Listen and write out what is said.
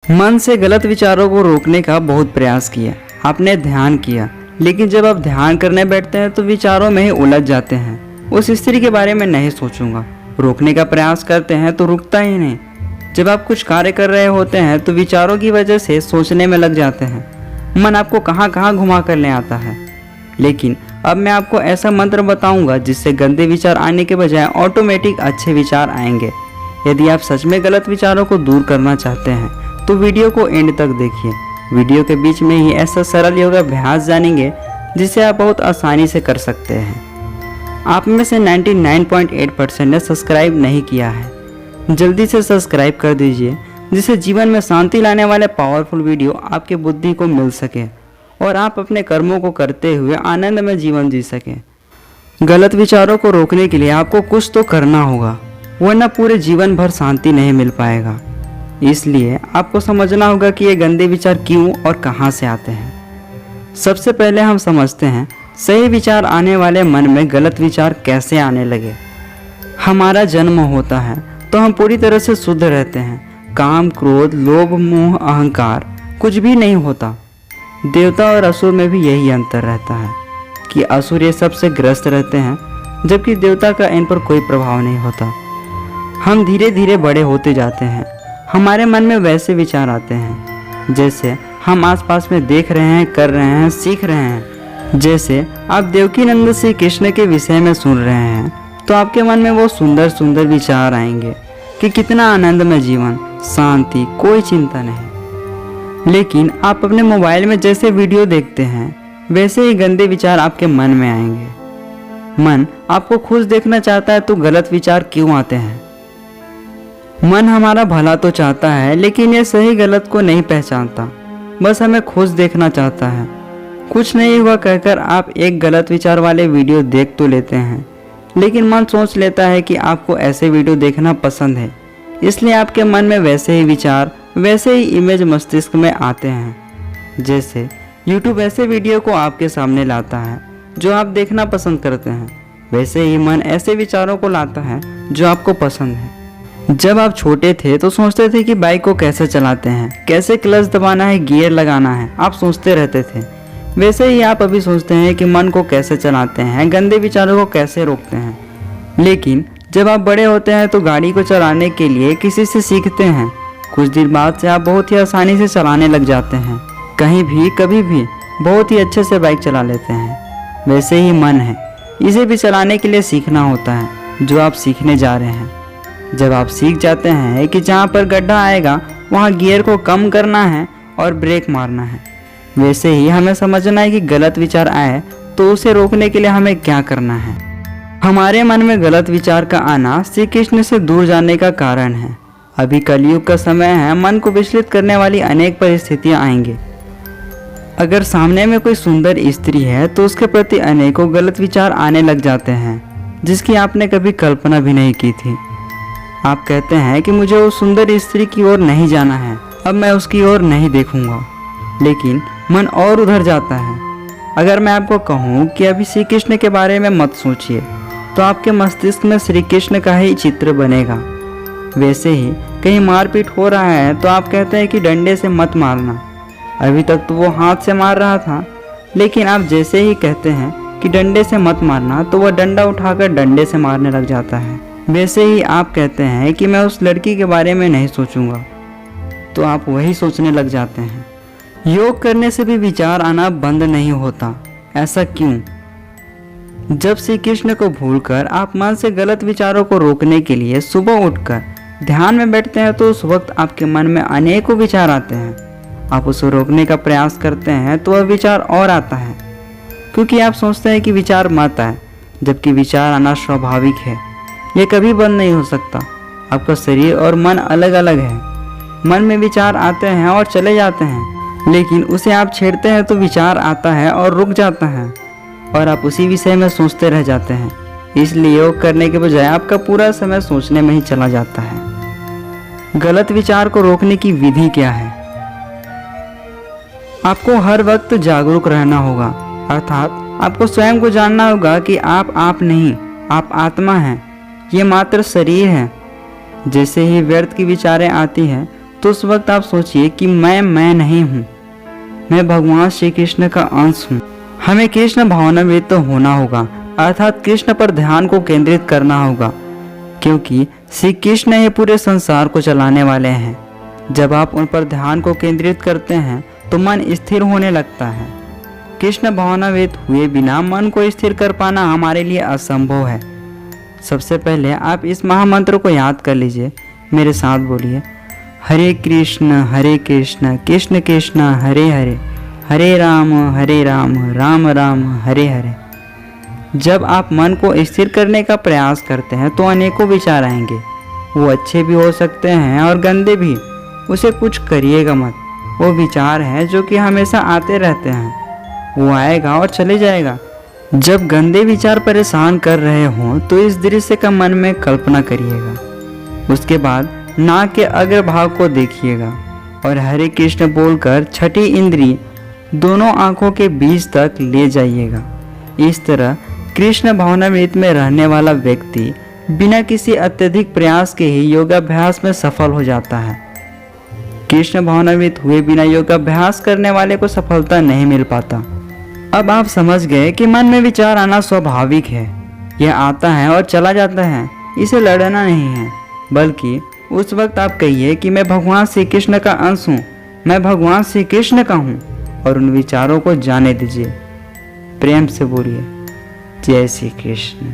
मन से गलत विचारों को रोकने का बहुत प्रयास किया, आपने ध्यान किया, लेकिन जब आप ध्यान करने बैठते हैं तो विचारों में ही उलझ जाते हैं। उस स्त्री के बारे में नहीं सोचूंगा। रोकने का प्रयास करते हैं तो रुकता ही नहीं। जब आप कुछ कार्य कर रहे होते हैं तो विचारों की वजह से सोचने में लग जाते हैं। मन आपको कहाँ कहाँ घुमा कर ले आता है। लेकिन अब मैं आपको ऐसा मंत्र बताऊंगा जिससे गंदे विचार आने के बजाय ऑटोमेटिक अच्छे विचार आएंगे। यदि आप सच में गलत विचारों को दूर करना चाहते हैं तो वीडियो को एंड तक देखिए। वीडियो के बीच में ही ऐसा सरल योगाभ्यास जानेंगे जिसे आप बहुत आसानी से कर सकते हैं। आप में से 99.8% ने सब्सक्राइब नहीं किया है। जल्दी से सब्सक्राइब कर दीजिए जिससे जीवन में शांति लाने वाले पावरफुल वीडियो आपके बुद्धि को मिल सके और आप अपने कर्मों को करते हुए आनंद में जीवन जी सकें। गलत विचारों को रोकने के लिए आपको कुछ तो करना होगा, वरना पूरे जीवन भर शांति नहीं मिल पाएगा। इसलिए आपको समझना होगा कि ये गंदे विचार क्यों और कहाँ से आते हैं। सबसे पहले हम समझते हैं सही विचार आने वाले मन में गलत विचार कैसे आने लगे। हमारा जन्म होता है तो हम पूरी तरह से शुद्ध रहते हैं। काम, क्रोध, लोभ, मोह, अहंकार कुछ भी नहीं होता। देवता और असुर में भी यही अंतर रहता है कि असुर ये सबसे ग्रस्त रहते हैं जबकि देवता का इन पर कोई प्रभाव नहीं होता। हम धीरे धीरे बड़े होते जाते हैं। हमारे मन में वैसे विचार आते हैं जैसे हम आसपास में देख रहे हैं, कर रहे हैं, सीख रहे हैं। जैसे आप देवकी नंद श्री कृष्ण के विषय में सुन रहे हैं तो आपके मन में वो सुंदर सुंदर विचार आएंगे कि कितना आनंदमय जीवन, शांति, कोई चिंता नहीं। लेकिन आप अपने मोबाइल में जैसे वीडियो देखते हैं वैसे ही गंदे विचार आपके मन में आएंगे। मन आपको खुश देखना चाहता है तो गलत विचार क्यों आते हैं? मन हमारा भला तो चाहता है लेकिन ये सही गलत को नहीं पहचानता, बस हमें खुश देखना चाहता है। कुछ नहीं हुआ कहकर आप एक गलत विचार वाले वीडियो देख तो लेते हैं, लेकिन मन सोच लेता है कि आपको ऐसे वीडियो देखना पसंद है, इसलिए आपके मन में वैसे ही विचार, वैसे ही इमेज मस्तिष्क में आते हैं। जैसे YouTube ऐसे वीडियो को आपके सामने लाता है जो आप देखना पसंद करते हैं, वैसे ही मन ऐसे विचारों को लाता है जो आपको पसंद है। जब आप छोटे थे तो सोचते थे कि बाइक को कैसे चलाते हैं, कैसे क्लच दबाना है, गियर लगाना है, आप सोचते रहते थे। वैसे ही आप अभी सोचते हैं कि मन को कैसे चलाते हैं, गंदे विचारों को कैसे रोकते हैं। लेकिन जब आप बड़े होते हैं तो गाड़ी को चलाने के लिए किसी से सीखते हैं। कुछ दिन बाद से आप बहुत ही आसानी से चलाने लग जाते हैं। कहीं भी, कभी भी बहुत ही अच्छे से बाइक चला लेते हैं। वैसे ही मन है, इसे भी चलाने के लिए सीखना होता है जो आप सीखने जा रहे हैं। जब आप सीख जाते हैं कि जहाँ पर गड्ढा आएगा वहाँ गियर को कम करना है और ब्रेक मारना है, वैसे ही हमें समझना है कि गलत विचार आए तो उसे रोकने के लिए हमें क्या करना है। हमारे मन में गलत विचार का आना श्री कृष्ण से दूर जाने का कारण है। अभी कलयुग का समय है, मन को विचलित करने वाली अनेक परिस्थितियाँ आएंगी। अगर सामने में कोई सुंदर स्त्री है तो उसके प्रति अनेकों गलत विचार आने लग जाते हैं जिसकी आपने कभी कल्पना भी नहीं की थी। आप कहते हैं कि मुझे उस सुंदर स्त्री की ओर नहीं जाना है, अब मैं उसकी ओर नहीं देखूंगा, लेकिन मन और उधर जाता है। अगर मैं आपको कहूँ कि अभी श्री कृष्ण के बारे में मत सोचिए तो आपके मस्तिष्क में श्री कृष्ण का ही चित्र बनेगा। वैसे ही कहीं मारपीट हो रहा है तो आप कहते हैं कि डंडे से मत मारना, अभी तक तो वो हाथ से मार रहा था, लेकिन आप जैसे ही कहते हैं कि डंडे से मत मारना तो वह डंडा उठाकर डंडे से मारने लग जाता है। वैसे ही आप कहते हैं कि मैं उस लड़की के बारे में नहीं सोचूंगा तो आप वही सोचने लग जाते हैं। योग करने से भी विचार आना बंद नहीं होता, ऐसा क्यों? जब श्री कृष्ण को भूलकर आप मन से गलत विचारों को रोकने के लिए सुबह उठकर ध्यान में बैठते हैं तो उस वक्त आपके मन में अनेकों विचार आते हैं। आप उसे रोकने का प्रयास करते हैं तो वह विचार और आता है, क्योंकि आप सोचते हैं कि विचार मत आए, जबकि विचार आना स्वाभाविक है, ये कभी बंद नहीं हो सकता। आपका शरीर और मन अलग अलग है। मन में विचार आते हैं और चले जाते हैं, लेकिन उसे आप छेड़ते हैं तो विचार आता है और रुक जाता है और आप उसी विषय में सोचते रह जाते हैं। इसलिए योग करने के बजाय आपका पूरा समय सोचने में ही चला जाता है। गलत विचार को रोकने की विधि क्या है? आपको हर वक्त जागरूक रहना होगा, अर्थात आपको स्वयं को जानना होगा कि आप नहीं, आप आत्मा हैं, ये मात्र शरीर है। जैसे ही व्यर्थ की विचारें आती हैं तो उस वक्त आप सोचिए कि मैं नहीं हूँ, मैं भगवान श्री कृष्ण का अंश हूँ। हमें कृष्ण भावनाविद तो होना होगा, अर्थात कृष्ण पर ध्यान को केंद्रित करना होगा, क्योंकि श्री कृष्ण ही पूरे संसार को चलाने वाले हैं। जब आप उन पर ध्यान को केंद्रित करते हैं तो मन स्थिर होने लगता है। कृष्ण भावनाविद हुए बिना मन को स्थिर कर पाना हमारे लिए असंभव है। सबसे पहले आप इस महामंत्र को याद कर लीजिए, मेरे साथ बोलिए, हरे कृष्ण कृष्ण कृष्ण हरे हरे, हरे राम राम राम हरे हरे। जब आप मन को स्थिर करने का प्रयास करते हैं तो अनेकों विचार आएंगे, वो अच्छे भी हो सकते हैं और गंदे भी, उसे कुछ करिएगा मत। वो विचार है जो कि हमेशा आते रहते हैं, वो आएगा और चले जाएगा। जब गंदे विचार परेशान कर रहे हों तो इस दृश्य का मन में कल्पना करिएगा। उसके बाद नाक के अग्रभाग को देखिएगा और हरे कृष्ण बोलकर छठी इंद्री दोनों आंखों के बीच तक ले जाइएगा। इस तरह कृष्ण भावनामृत में रहने वाला व्यक्ति बिना किसी अत्यधिक प्रयास के ही योगाभ्यास में सफल हो जाता है। कृष्ण भावनामृत हुए बिना योगाभ्यास करने वाले को सफलता नहीं मिल पाता। अब आप समझ गए कि मन में विचार आना स्वाभाविक है, यह आता है और चला जाता है, इसे लड़ना नहीं है, बल्कि उस वक्त आप कहिए कि मैं भगवान श्री कृष्ण का अंश हूँ, मैं भगवान श्री कृष्ण का हूँ, और उन विचारों को जाने दीजिए। प्रेम से बोलिए, जय श्री कृष्ण।